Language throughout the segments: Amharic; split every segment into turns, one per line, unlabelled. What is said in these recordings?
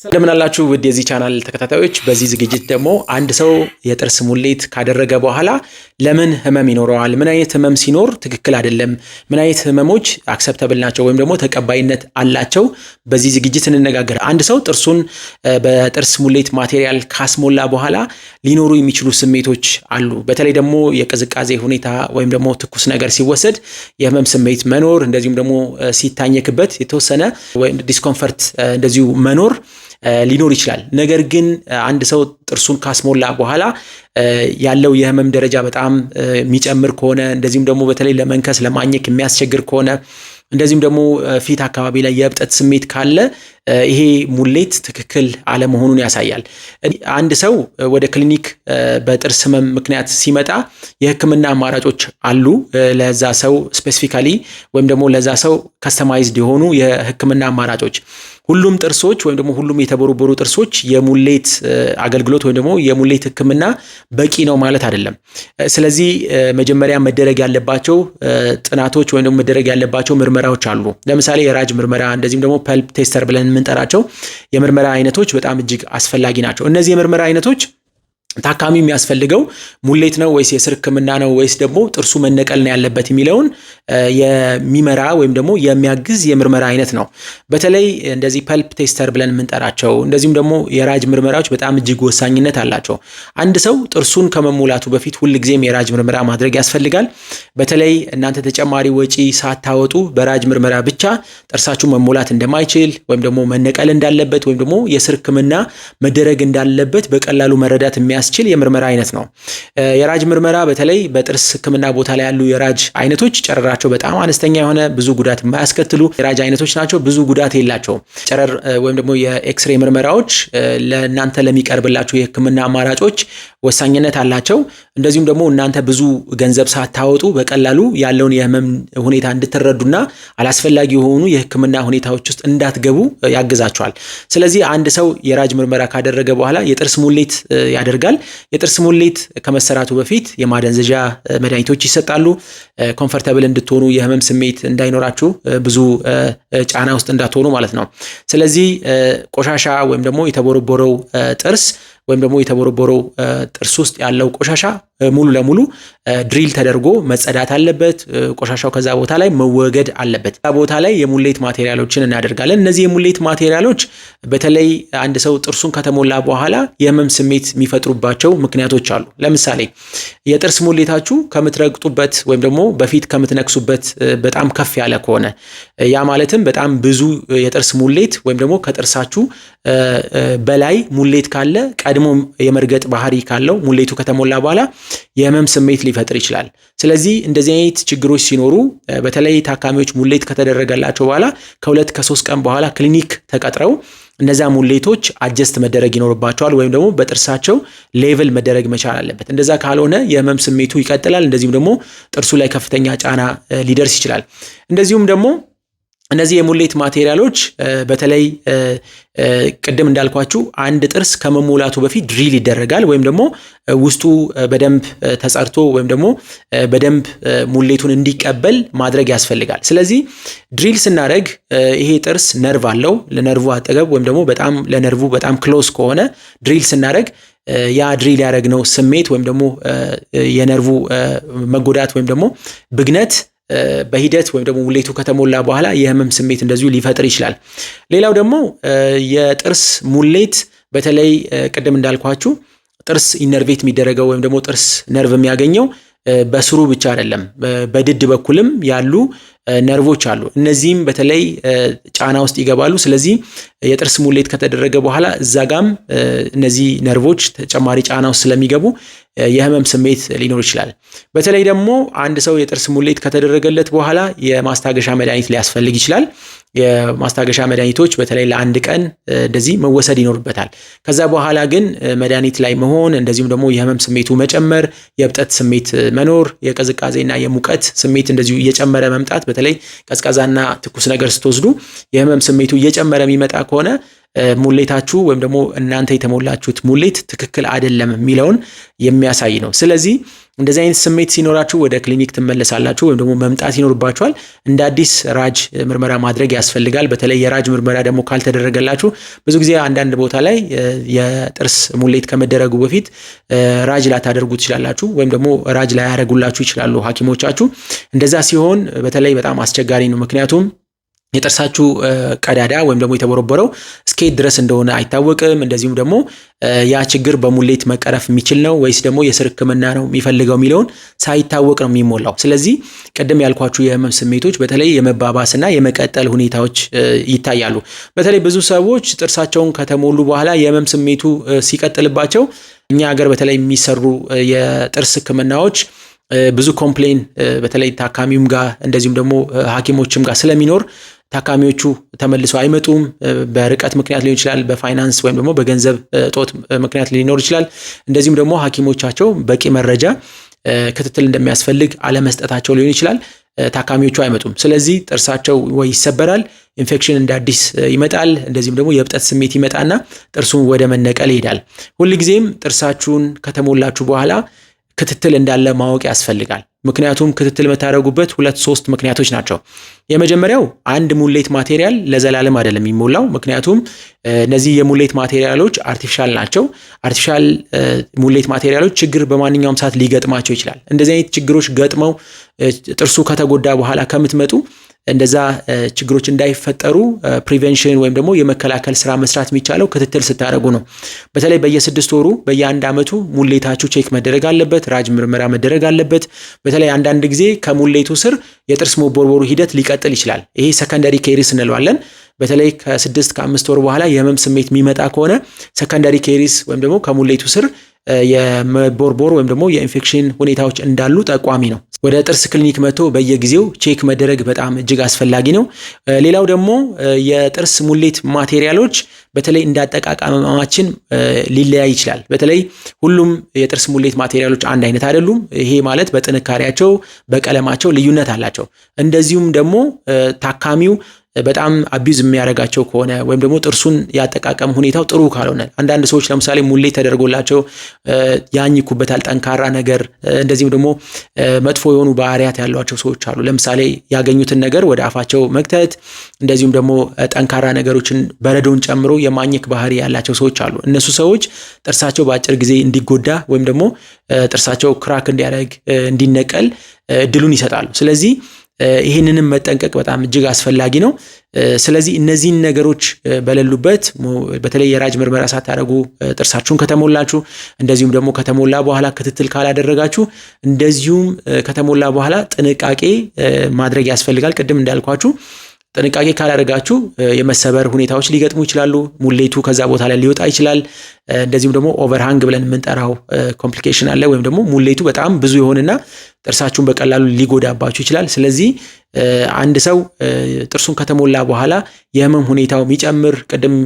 እንደምን አላችሁ ውድ የዚህ ቻናል ተከታታዮች። በዚህ ዝግጅት ደግሞ አንድ ሰው የጥርስ ሙሌት ካደረገ በኋላ ለምን ህመም ይኖረዋል፣ ምን አይነት ህመም ሲኖር ትክክል አይደለም፣ ምን አይነት ህመሞች አክሰፕተብል ናቸው ወይም ደግሞ ተቀባይነት አላቸው፣ በዚህ ዝግጅት እንነጋገር። አንድ ሰው ጥርሱን በጥርስ ሙሌት ማቴሪያል ካስሞላ በኋላ ሊኖሩ የሚችሉ ስሜቶች አሉ። በተለይ ደግሞ የቅዝቃዜ ሁኔታ ወይም ደግሞ ትኩስ ነገር ሲወሰድ የህመም ስሜት መኖር፣ እንደዚሁም ደግሞ ሲታኘክበት የተወሰነ ዲስኮምፈርት እንደዚሁ መኖር ሊኖር ይችላል። ነገር ግን አንድ ሰው ጥርሱን ካስሞላ በኋላ ያለው የህመም ደረጃ በጣም የሚጨምር ከሆነ፣ እንደዚሁም ደግሞ በተለይ ለመንከስ ለማኘክ የሚያስቸግር ከሆነ፣ እንደዚሁም ደግሞ ፊት አካባቢ ላይ የእብጠት ስሜት ካለ ይሄ ሙሌት ትክክል አለመሆኑን ያሳያል። አንድ ሰው ወደ ክሊኒክ በጥርስ ህመም ምክንያት ሲመጣ የህክምና አማራጮች አሉ። ለዛ ሰው ስፔሲፊካሊ ወይም ደግሞ ለዛ ሰው ከስተማይዝድ የሆኑ የህክምና አማራጮች። ሁሉም ጥርሶች ወይም ደግሞ ሁሉም የተቦረቦሩ ጥርሶች የሙሌት አገልግሎት ወይም ደግሞ የሙሌት ህክምና በቂ ነው ማለት አይደለም። ስለዚህ መጀመሪያ መደረግ ያለባቸው ጥናቶች ወይም ደግሞ መደረግ ያለባቸው ምርመራዎች አሉ። ለምሳሌ የራጅ ምርመራ፣ እንደዚሁም ደግሞ ፐልፕ ቴስተር ብለን የምንጠራቸው የምርመራ አይነቶች በጣም እጅግ አስፈላጊ ናቸው። እነዚህ የምርመራ አይነቶች ታካሚ የሚያስፈልገው ሙሌት ነው ወይስ የስር ህክምና ነው ወይስ ደግሞ ጥርሱ መነቀል ነው ያለበት የሚለውን የሚመራ ወይም ደግሞ የሚያግዝ የምርመራ አይነት ነው። በተለይ እንደዚህ ፐልፕ ቴስተር ብለን የምንጠራቸው እንደዚሁም ደግሞ የራጅ ምርመራዎች በጣም እጅግ ወሳኝነት አላቸው። አንድ ሰው ጥርሱን ከመሙላቱ በፊት ሁልጊዜም የራጅ ምርመራ ማድረግ ያስፈልጋል። በተለይ እናንተ ተጨማሪ ወጪ ሳታወጡ በራጅ ምርመራ ብቻ ጥርሳችሁ መሙላት እንደማይችል ወይም ደግሞ መነቀል እንዳለበት ወይም ደግሞ የስር ህክምና መደረግ እንዳለበት በቀላሉ መረዳት የሚያስችል የምርመራ አይነት ነው። የራጅ ምርመራ በተለይ በጥርስ ህክምና ቦታ ላይ ያሉ የራጅ አይነቶች ጨረራቸው በጣም አነስተኛ የሆነ ብዙ ጉዳት የማያስከትሉ የራጅ አይነቶች ናቸው። ብዙ ጉዳት የላቸውም። ጨረር ወይም ደግሞ የኤክስሬ ምርመራዎች ለእናንተ ለሚቀርብላችሁ የህክምና አማራጮች ወሳኝነት አላቸው። እንደዚሁም ደግሞ እናንተ ብዙ ገንዘብ ሳታወጡ በቀላሉ ያለውን የህመም ሁኔታ እንድትረዱና አላስፈላጊ የሆኑ የህክምና ሁኔታዎች ውስጥ እንዳትገቡ ያግዛቸዋል። ስለዚህ አንድ ሰው የራጅ ምርመራ ካደረገ በኋላ የጥርስ ሙሌት ያደርጋል። የጥርስ ሙሌት ከመሰራቱ በፊት የማደንዘዣ መድኃኒቶች ይሰጣሉ። ኮምፈርተብል እንድትሆኑ፣ የህመም ስሜት እንዳይኖራችሁ፣ ብዙ ጫና ውስጥ እንዳትሆኑ ማለት ነው። ስለዚህ ቆሻሻ ወይም ደግሞ የተቦረቦረው ጥርስ ወይም ደግሞ የተቦረቦረው ጥርስ ውስጥ ያለው ቆሻሻ ሙሉ ለሙሉ ድሪል ተደርጎ መጸዳት አለበት። ቆሻሻው ከዛ ቦታ ላይ መወገድ አለበት። ከዛ ቦታ ላይ የሙሌት ማቴሪያሎችን እናደርጋለን። እነዚህ የሙሌት ማቴሪያሎች በተለይ አንድ ሰው ጥርሱን ከተሞላ በኋላ የህመም ስሜት የሚፈጥሩባቸው ምክንያቶች አሉ። ለምሳሌ የጥርስ ሙሌታችሁ ከምትረግጡበት ወይም ደግሞ በፊት ከምትነክሱበት በጣም ከፍ ያለ ከሆነ፣ ያ ማለትም በጣም ብዙ የጥርስ ሙሌት ወይም ደግሞ ከጥርሳችሁ በላይ ሙሌት ካለ ቀድሞ የመርገጥ ባህሪ ካለው ሙሌቱ ከተሞላ በኋላ የህመም ስሜት ሊፈጥር ይችላል። ስለዚህ እንደዚህ አይነት ችግሮች ሲኖሩ በተለይ ታካሚዎች ሙሌት ከተደረገላቸው በኋላ ከ2 ከ3 ቀን በኋላ ክሊኒክ ተቀጥረው እነዛ ሙሌቶች አጀስት መደረግ ይኖርባቸዋል ወይም ደግሞ በጥርሳቸው ሌቭል መደረግ መቻል አለበት። እንደዛ ካልሆነ የህመም ስሜቱ ይቀጥላል። እንደዚሁም ደግሞ ጥርሱ ላይ ከፍተኛ ጫና ሊደርስ ይችላል። እንደዚሁም ደግሞ እነዚህ የሙሌት ማቴሪያሎች በተለይ ቅድም እንዳልኳችሁ አንድ ጥርስ ከመሙላቱ በፊት ድሪል ይደረጋል ወይም ደግሞ ውስጡ በደንብ ተጸርቶ ወይም ደግሞ በደንብ ሙሌቱን እንዲቀበል ማድረግ ያስፈልጋል። ስለዚህ ድሪል ስናደርግ ይሄ ጥርስ ነርቭ አለው። ለነርቭ አጠገብ ወይም ደግሞ በጣም ለነርቭ በጣም ክሎዝ ከሆነ ድሪል ስናደርግ ያ ድሪል ያደረግነው ስሜት ወይም ደግሞ የነርቭ መጎዳት ወይም ደግሞ ብግነት በሂደት ወይም ደግሞ ሙሌቱ ከተሞላ በኋላ የህመም ስሜት እንደዚሁ ሊፈጥር ይችላል። ሌላው ደግሞ የጥርስ ሙሌት በተለይ ቅድም እንዳልኳችሁ ጥርስ ኢነርቬት የሚደረገው ወይም ደግሞ ጥርስ ነርቭ የሚያገኘው በስሩ ብቻ አይደለም፣ በድድ በኩልም ያሉ ነርቮች አሉ። እነዚህም በተለይ ጫና ውስጥ ይገባሉ። ስለዚህ የጥርስ ሙሌት ከተደረገ በኋላ እዛ ጋም እነዚህ ነርቮች ተጨማሪ ጫና ውስጥ ስለሚገቡ የህመም ስሜት ሊኖር ይችላል። በተለይ ደግሞ አንድ ሰው የጥርስ ሙሌት ከተደረገለት በኋላ የማስታገሻ መድኃኒት ሊያስፈልግ ይችላል። የማስታገሻ መድኃኒቶች በተለይ ለአንድ ቀን እንደዚህ መወሰድ ይኖርበታል። ከዛ በኋላ ግን መድኃኒት ላይ መሆን እንደዚሁም ደግሞ የህመም ስሜቱ መጨመር፣ የእብጠት ስሜት መኖር፣ የቅዝቃዜና የሙቀት ስሜት እንደዚሁ እየጨመረ መምጣት፣ በተለይ ቀዝቃዛና ትኩስ ነገር ስትወስዱ የህመም ስሜቱ እየጨመረ የሚመጣ ከሆነ ሙሌታችሁ ወይም ደግሞ እናንተ የተሞላችሁት ሙሌት ትክክል አይደለም የሚለውን የሚያሳይ ነው። ስለዚህ እንደዚህ አይነት ስሜት ሲኖራችሁ ወደ ክሊኒክ ትመለሳላችሁ ወይም ደግሞ መምጣት ይኖርባችኋል። እንደ አዲስ ራጅ ምርመራ ማድረግ ያስፈልጋል። በተለይ የራጅ ምርመራ ደግሞ ካልተደረገላችሁ ብዙ ጊዜ አንዳንድ ቦታ ላይ የጥርስ ሙሌት ከመደረጉ በፊት ራጅ ላታደርጉ ትችላላችሁ ወይም ደግሞ ራጅ ላያደርጉላችሁ ይችላሉ ሐኪሞቻችሁ። እንደዛ ሲሆን በተለይ በጣም አስቸጋሪ ነው። ምክንያቱም የጥርሳችሁ ቀዳዳ ወይም ደግሞ የተቦረቦረው እስከ ድረስ እንደሆነ አይታወቅም። እንደዚሁም ደግሞ ያ ችግር በሙሌት መቀረፍ የሚችል ነው ወይስ ደግሞ የስር ሕክምና ነው የሚፈልገው የሚለውን ሳይታወቅ ነው የሚሞላው። ስለዚህ ቅድም ያልኳችሁ የህመም ስሜቶች በተለይ የመባባስና የመቀጠል ሁኔታዎች ይታያሉ። በተለይ ብዙ ሰዎች ጥርሳቸውን ከተሞሉ በኋላ የህመም ስሜቱ ሲቀጥልባቸው እኛ ሀገር በተለይ የሚሰሩ የጥርስ ሕክምናዎች ብዙ ኮምፕሌን በተለይ ታካሚውም ጋር እንደዚሁም ደግሞ ሐኪሞችም ጋር ስለሚኖር ታካሚዎቹ ተመልሰው አይመጡም። በርቀት ምክንያት ሊሆን ይችላል፣ በፋይናንስ ወይም ደግሞ በገንዘብ እጦት ምክንያት ሊኖር ይችላል። እንደዚሁም ደግሞ ሐኪሞቻቸው በቂ መረጃ ክትትል እንደሚያስፈልግ አለመስጠታቸው ሊሆን ይችላል። ታካሚዎቹ አይመጡም። ስለዚህ ጥርሳቸው ወይ ይሰበራል፣ ኢንፌክሽን እንደ አዲስ ይመጣል፣ እንደዚሁም ደግሞ የእብጠት ስሜት ይመጣና ጥርሱን ወደ መነቀል ይሄዳል። ሁልጊዜም ጥርሳችሁን ከተሞላችሁ በኋላ ክትትል እንዳለ ማወቅ ያስፈልጋል። ምክንያቱም ክትትል የምታደርጉበት 2-3 ምክንያቶች ናቸው። የመጀመሪያው አንድ ሙሌት ማቴሪያል ለዘላለም አይደለም የሚሞላው። ምክንያቱም እነዚህ የሙሌት ማቴሪያሎች አርቲፊሻል ናቸው። አርቲፊሻል ሙሌት ማቴሪያሎች ችግር በማንኛውም ሰዓት ሊገጥማቸው ይችላል። እንደዚህ አይነት ችግሮች ገጥመው ጥርሱ ከተጎዳ በኋላ ከምትመጡ እንደዛ ችግሮች እንዳይፈጠሩ ፕሪቬንሽን ወይም ደግሞ የመከላከል ስራ መስራት የሚቻለው ክትትል ስታደርጉ ነው። በተለይ በየ6 ወሩ በየ1 ዓመቱ ሙሌታችሁ ቼክ መደረግ አለበት፣ ራጅ ምርመራ መደረግ አለበት። በተለይ አንዳንድ ጊዜ ከሙሌቱ ስር የጥርስ መቦርቦሩ ሂደት ሊቀጥል ይችላል። ይሄ ሰከንደሪ ኬሪስ እንለዋለን። በተለይ ከ6-5 ወር በኋላ የህመም ስሜት የሚመጣ ከሆነ ሰከንደሪ ኬሪስ ወይም ደግሞ ከሙሌቱ ስር የመቦርቦር ወይም ደግሞ የኢንፌክሽን ሁኔታዎች እንዳሉ ጠቋሚ ነው። ወደ ጥርስ ክሊኒክ መጥቶ በየጊዜው ቼክ መደረግ በጣም እጅግ አስፈላጊ ነው። ሌላው ደግሞ የጥርስ ሙሌት ማቴሪያሎች በተለይ እንዳጠቃቀማችን ሊለያይ ይችላል። በተለይ ሁሉም የጥርስ ሙሌት ማቴሪያሎች አንድ አይነት አይደሉም። ይሄ ማለት በጥንካሬያቸው፣ በቀለማቸው ልዩነት አላቸው። እንደዚሁም ደግሞ ታካሚው በጣም አቢዩዝ የሚያደርጋቸው ከሆነ ወይም ደግሞ ጥርሱን ያጠቃቀም ሁኔታው ጥሩ ካልሆነ አንዳንድ ሰዎች ለምሳሌ ሙሌት ተደርጎላቸው ያኝኩበታል ጠንካራ ነገር፣ እንደዚሁም ደግሞ መጥፎ የሆኑ ባህሪያት ያሏቸው ሰዎች አሉ። ለምሳሌ ያገኙትን ነገር ወደ አፋቸው መክተት፣ እንደዚሁም ደግሞ ጠንካራ ነገሮችን በረዶን ጨምሮ የማኘክ ባህሪ ያላቸው ሰዎች አሉ። እነሱ ሰዎች ጥርሳቸው በአጭር ጊዜ እንዲጎዳ ወይም ደግሞ ጥርሳቸው ክራክ እንዲያደርግ እንዲነቀል እድሉን ይሰጣሉ። ስለዚህ ይህንንም መጠንቀቅ በጣም እጅግ አስፈላጊ ነው። ስለዚህ እነዚህን ነገሮች በሌሉበት በተለይ የራጅ ምርመራ ሳታደርጉ ጥርሳችሁን ከተሞላችሁ፣ እንደዚሁም ደግሞ ከተሞላ በኋላ ክትትል ካላደረጋችሁ፣ እንደዚሁም ከተሞላ በኋላ ጥንቃቄ ማድረግ ያስፈልጋል። ቅድም እንዳልኳችሁ ጥንቃቄ ካላደረጋችሁ የመሰበር ሁኔታዎች ሊገጥሙ ይችላሉ። ሙሌቱ ከዛ ቦታ ላይ ሊወጣ ይችላል። እንደዚሁም ደግሞ ኦቨርሃንግ ብለን የምንጠራው ኮምፕሊኬሽን አለ። ወይም ደግሞ ሙሌቱ በጣም ብዙ ይሆንና ጥርሳችሁን በቀላሉ ሊጎዳባችሁ ይችላል። ስለዚህ አንድ ሰው ጥርሱን ከተሞላ በኋላ የህመም ሁኔታው የሚጨምር ቅድም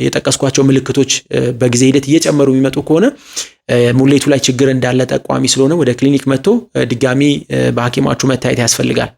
የጠቀስኳቸው ምልክቶች በጊዜ ሂደት እየጨመሩ የሚመጡ ከሆነ ሙሌቱ ላይ ችግር እንዳለ ጠቋሚ ስለሆነ ወደ ክሊኒክ መጥቶ ድጋሚ በሐኪማችሁ መታየት ያስፈልጋል።